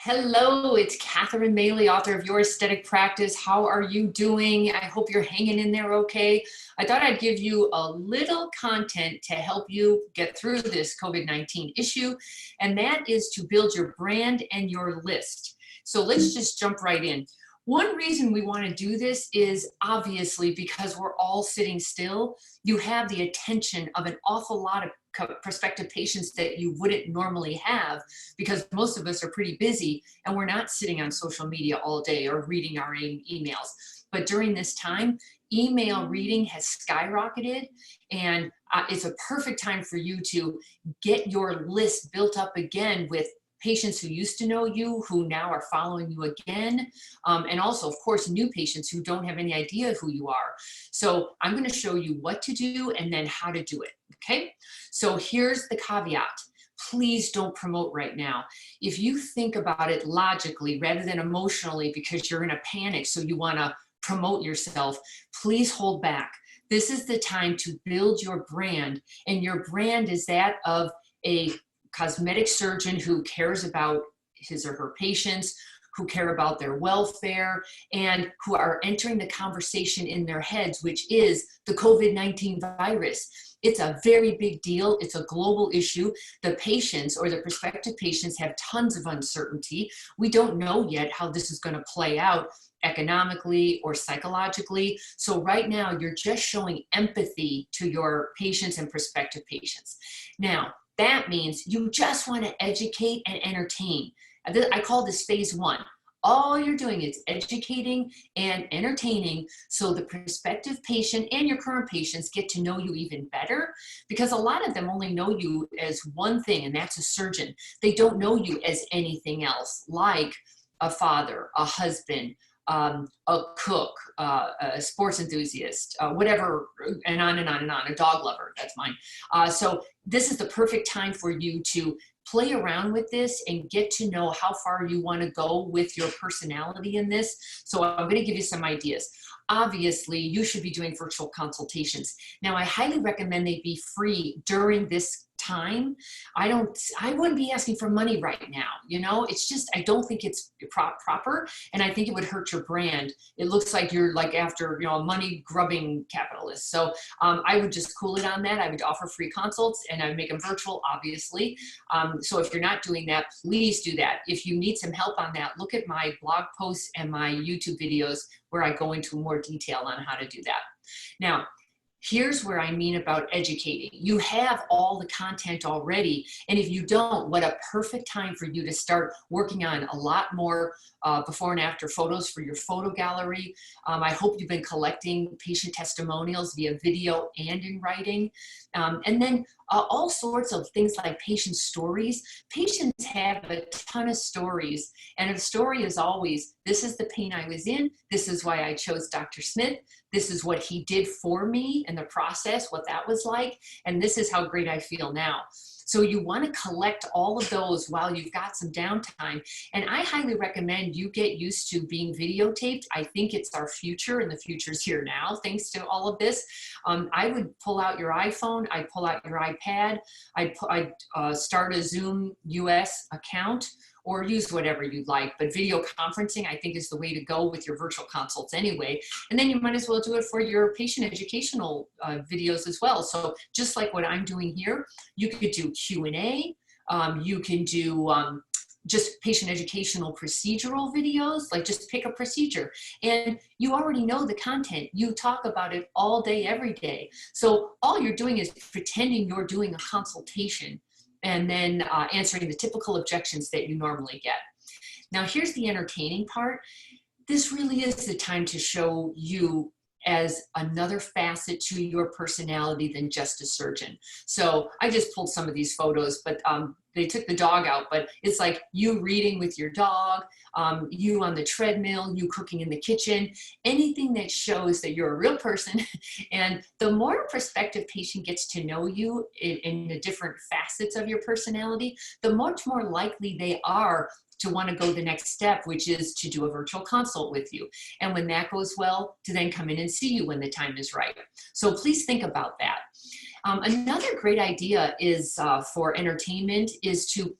Hello, it's Catherine Maley, author of Your Aesthetic Practice. How are you doing? I hope you're hanging in there okay. I thought I'd give you a little content to help you get through this COVID-19 issue, and that is to build your brand and your list. So let's just jump right in. One reason we want to do this is obviously because we're all sitting still. You have the attention of an awful lot of prospective patients that you wouldn't normally have because most of us are pretty busy and we're not sitting on social media all day or reading our emails. But during this time, email reading has skyrocketed, and it's a perfect time for you to get your list built up again with patients who used to know you, who now are following you again, and also, of course, new patients who don't have any idea who you are. So I'm going to show you what to do and then how to do it, okay? So here's the caveat. Please don't promote right now. If you think about it logically rather than emotionally because you're in a panic, so you want to promote yourself, please hold back. This is the time to build your brand, and your brand is that of a cosmetic surgeon who cares about his or her patients, who care about their welfare, and who are entering the conversation in their heads, which is the COVID-19 virus. It's a very big deal. It's a global issue. The patients or the prospective patients have tons of uncertainty. We don't know yet how this is going to play out economically or psychologically. So right now, you're just showing empathy to your patients and prospective patients. Now, that means you just want to educate and entertain. I call this phase one. All you're doing is educating and entertaining so the prospective patient and your current patients get to know you even better, because a lot of them only know you as one thing, and that's a surgeon. They don't know you as anything else, like a father, a husband, a cook, a sports enthusiast, whatever, and on and on and on, a dog lover, that's mine. So this is the perfect time for you to play around with this and get to know how far you want to go with your personality in this. So I'm going to give you some ideas. Obviously, you should be doing virtual consultations. Now, I highly recommend they be free during this time. I wouldn't be asking for money right now. You know, it's just, I don't think it's proper. And I think it would hurt your brand. It looks like you're like after, you know, a money grubbing capitalist. So I would just cool it on that. I would offer free consults and I would make them virtual, obviously. So if you're not doing that, please do that. If you need some help on that, look at my blog posts and my YouTube videos where I go into more detail on how to do that. Now, here's where I mean about educating. You have all the content already, and if you don't, what a perfect time for you to start working on a lot more before and after photos for your photo gallery. I hope you've been collecting patient testimonials via video and in writing. And then all sorts of things like patient stories. Patients have a ton of stories, and a story is always, this is the pain I was in, this is why I chose Dr. Smith, this is what he did for me in the process, what that was like, and this is how great I feel now. So you want to collect all of those while you've got some downtime. And I highly recommend you get used to being videotaped. I think it's our future, and the future's here now, thanks to all of this. I would pull out your iPhone, I'd pull out your iPad, I'd start a Zoom US account, or use whatever you'd like. But video conferencing, I think, is the way to go with your virtual consults anyway. And then you might as well do it for your patient educational videos as well. So just like what I'm doing here, you could do Q&A, you can do just patient educational procedural videos, like just pick a procedure. And you already know the content. You talk about it all day, every day. So all you're doing is pretending you're doing a consultation and then answering the typical objections that you normally get. Now, here's the entertaining part. This really is the time to show you as another facet to your personality than just a surgeon. So I just pulled some of these photos, but they took the dog out, but it's like you reading with your dog, you on the treadmill, you cooking in the kitchen, anything that shows that you're a real person. And the more a prospective patient gets to know you in the different facets of your personality, the much more likely they are to want to go the next step, which is to do a virtual consult with you. And when that goes well, to then come in and see you when the time is right. So please think about that. Another great idea is for entertainment is to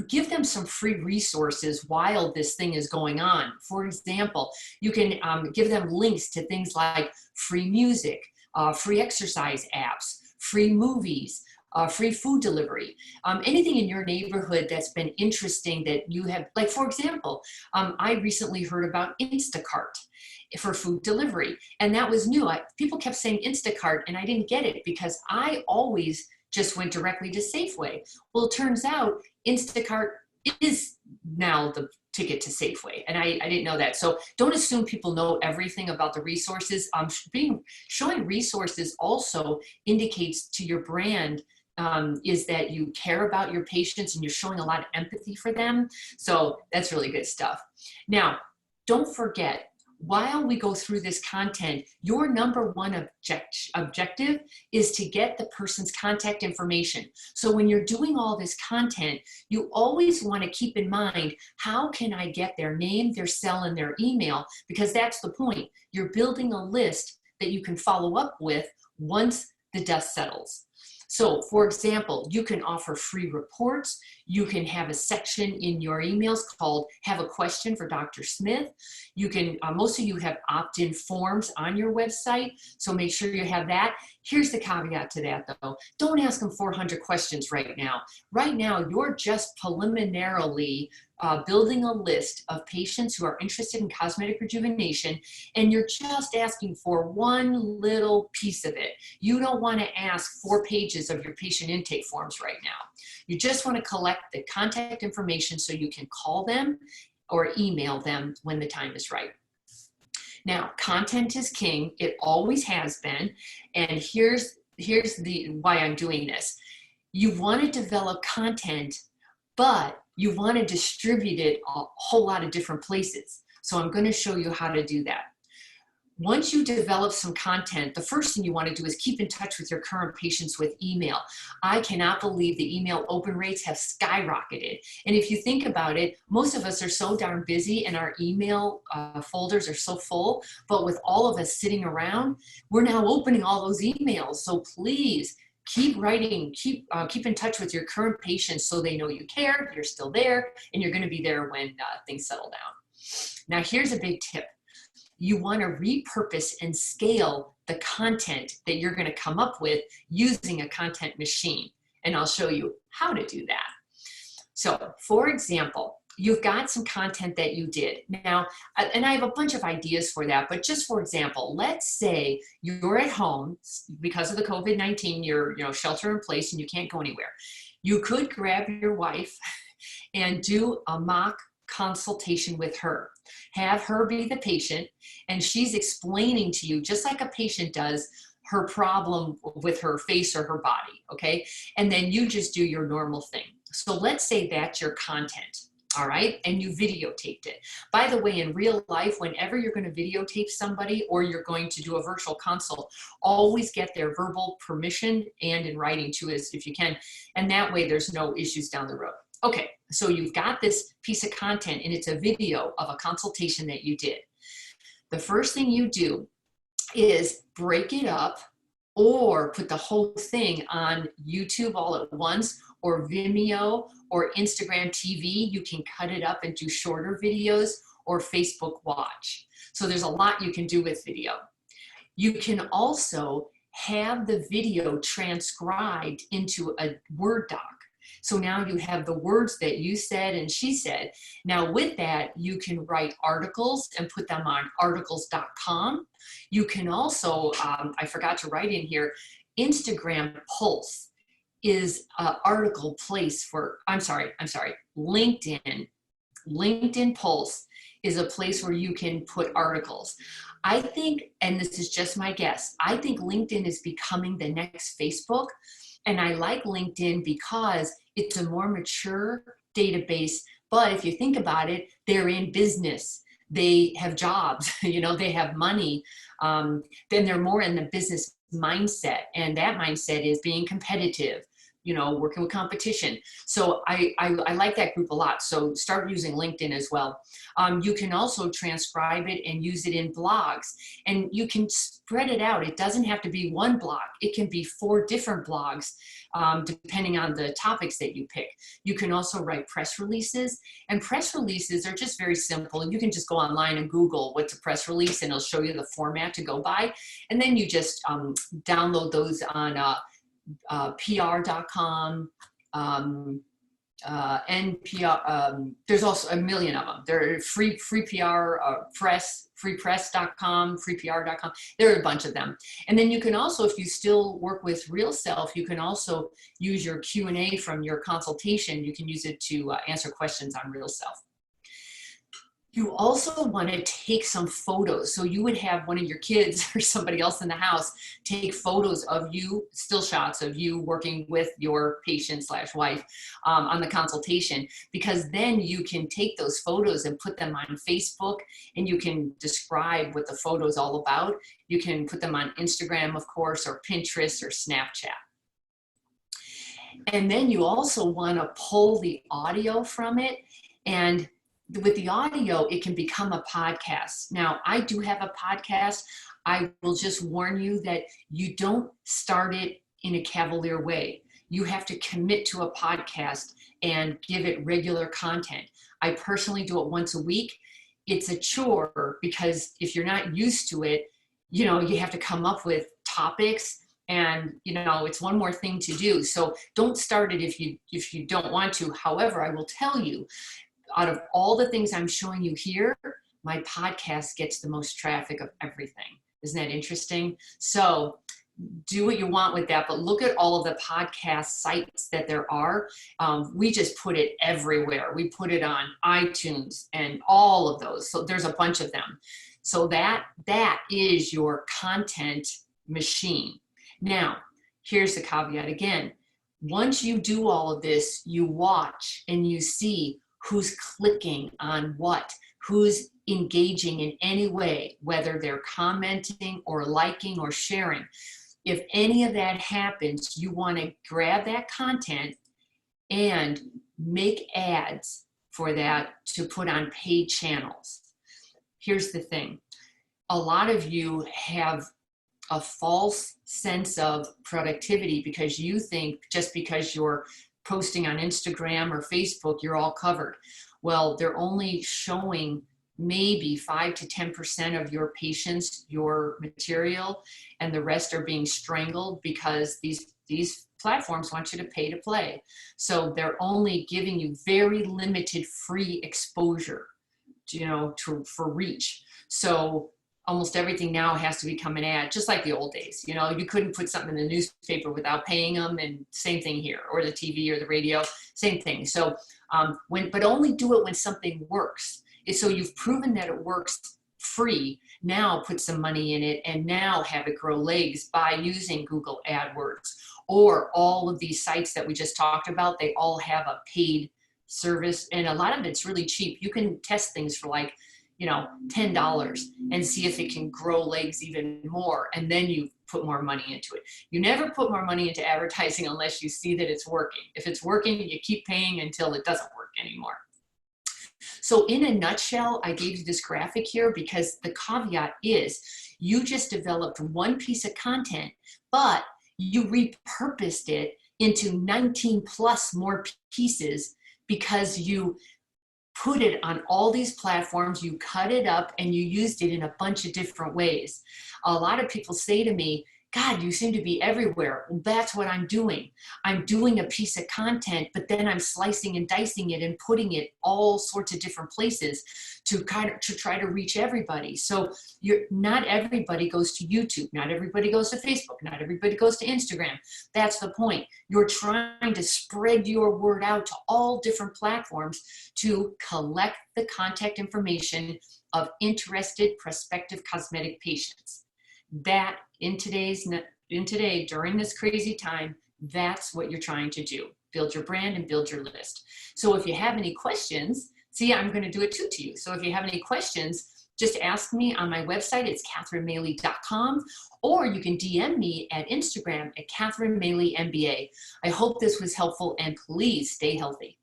give them some free resources while this thing is going on. For example, you can give them links to things like free music, free exercise apps, free movies, free food delivery, anything in your neighborhood that's been interesting that you have, like for example, I recently heard about Instacart for food delivery, and that was new. People kept saying Instacart and I didn't get it because I always just went directly to Safeway. Well, it turns out Instacart is now the ticket to Safeway, and I didn't know that. So don't assume people know everything about the resources. Showing resources also indicates to your brand is that you care about your patients and you're showing a lot of empathy for them. So that's really good stuff. Now, don't forget, while we go through this content, your number one objective is to get the person's contact information. So when you're doing all this content, you always want to keep in mind, how can I get their name, their cell, and their email? Because that's the point. You're building a list that you can follow up with once the dust settles. So for example, you can offer free reports. You can have a section in your emails called "Have a question for Dr. Smith." You can, most of you have opt-in forms on your website, so make sure you have that. Here's the caveat to that though. Don't ask them 400 questions right now. Right now, you're just preliminarily building a list of patients who are interested in cosmetic rejuvenation, and you're just asking for one little piece of it. You don't want to ask 4 pages of your patient intake forms right now. You just want to collect the contact information so you can call them or email them when the time is right. Now, content is king. It always has been. And here's why I'm doing this. You want to develop content, but you want to distribute it a whole lot of different places. So I'm going to show you how to do that. Once you develop some content, the first thing you want to do is keep in touch with your current patients with email. I cannot believe the email open rates have skyrocketed. And if you think about it, most of us are so darn busy and our email folders are so full, but with all of us sitting around, we're now opening all those emails. So please, keep writing, keep in touch with your current patients so they know you care, you're still there, and you're going to be there when things settle down. Now, here's a big tip. You want to repurpose and scale the content that you're going to come up with using a content machine. And I'll show you how to do that. So, for example, you've got some content that you did. Now, and I have a bunch of ideas for that, but just for example, let's say you're at home because of the COVID-19, you're shelter in place and you can't go anywhere. You could grab your wife and do a mock consultation with her. Have her be the patient, and she's explaining to you, just like a patient does, her problem with her face or her body, okay? And then you just do your normal thing. So let's say that's your content, all right? And you videotaped it. By the way, in real life, whenever you're going to videotape somebody or you're going to do a virtual consult, always get their verbal permission and in writing too, if you can. And that way there's no issues down the road. Okay, so you've got this piece of content and it's a video of a consultation that you did. The first thing you do is break it up or put the whole thing on YouTube all at once, or Vimeo or Instagram TV. You can cut it up and do shorter videos, or Facebook Watch. So there's a lot you can do with video. You can also have the video transcribed into a Word doc. So now you have the words that you said and she said. Now with that, you can write articles and put them on articles.com. You can also, I forgot to write in here, Instagram Pulse is an article place for, LinkedIn. LinkedIn Pulse is a place where you can put articles. I think, and this is just my guess, I think LinkedIn is becoming the next Facebook. And I like LinkedIn because it's a more mature database. But if you think about it, they're in business. They have jobs, they have money. Then they're more in the business mindset. And that mindset is being competitive, working with competition. So I like that group a lot. So start using LinkedIn as well. You can also transcribe it and use it in blogs, and you can spread it out. It doesn't have to be one blog. It can be 4 different blogs, depending on the topics that you pick. You can also write press releases, and press releases are just very simple. You can just go online and Google what's a press release, and it'll show you the format to go by. And then you just download those on PR.com, NPR. There's also a million of them. There are free PR press, freepress.com, freepr.com. There are a bunch of them. And then you can also, if you still work with Real Self, you can also use your Q&A from your consultation. You can use it to answer questions on Real Self. You also want to take some photos. So you would have one of your kids or somebody else in the house take photos of you, still shots of you working with your patient/wife on the consultation, because then you can take those photos and put them on Facebook, and you can describe what the photo's all about. You can put them on Instagram, of course, or Pinterest or Snapchat. And then you also want to pull the audio from it, and with the audio, it can become a podcast. Now, I do have a podcast. I will just warn you that you don't start it in a cavalier way. You have to commit to a podcast and give it regular content. I personally do it once a week. It's a chore because if you're not used to it, you have to come up with topics, and it's one more thing to do. So don't start it if you don't want to. However, I will tell you, out of all the things I'm showing you here, my podcast gets the most traffic of everything. Isn't that interesting? So do what you want with that, but look at all of the podcast sites that there are. We just put it everywhere. We put it on iTunes and all of those. So there's a bunch of them. So that is your content machine. Now, here's the caveat again. Once you do all of this, you watch and you see who's clicking on what, who's engaging in any way, whether they're commenting or liking or sharing. If any of that happens, you want to grab that content and make ads for that to put on paid channels. Here's the thing. A lot of you have a false sense of productivity because you think just because you're posting on Instagram or Facebook, you're all covered. Well, they're only showing maybe 5 to 10% of your patients, your material, and the rest are being strangled because these platforms want you to pay to play. So they're only giving you very limited free exposure, for reach. So almost everything now has to become an ad, just like the old days. You couldn't put something in the newspaper without paying them, and same thing here, or the TV or the radio, same thing. So, but only do it when something works. So you've proven that it works free. Now put some money in it, and now have it grow legs by using Google AdWords or all of these sites that we just talked about. They all have a paid service, and a lot of it's really cheap. You can test things for like $10 and see if it can grow legs even more. And then you put more money into it. You never put more money into advertising unless you see that it's working. If it's working, you keep paying until it doesn't work anymore. So in a nutshell, I gave you this graphic here because the caveat is you just developed one piece of content, but you repurposed it into 19 plus more pieces because you put it on all these platforms, you cut it up, and you used it in a bunch of different ways. A lot of people say to me, God, you seem to be everywhere. Well, that's what I'm doing. I'm doing a piece of content, but then I'm slicing and dicing it and putting it all sorts of different places to try to reach everybody. So not everybody goes to YouTube. Not everybody goes to Facebook. Not everybody goes to Instagram. That's the point. You're trying to spread your word out to all different platforms to collect the contact information of interested prospective cosmetic patients. That today, during this crazy time, that's what you're trying to do. Build your brand and build your list. So if you have any questions, see, I'm going to do it too to you. So if you have any questions, just ask me on my website. It's catherinemaley.com, or you can DM me at Instagram at Catherine Maley MBA. I hope this was helpful, and please stay healthy.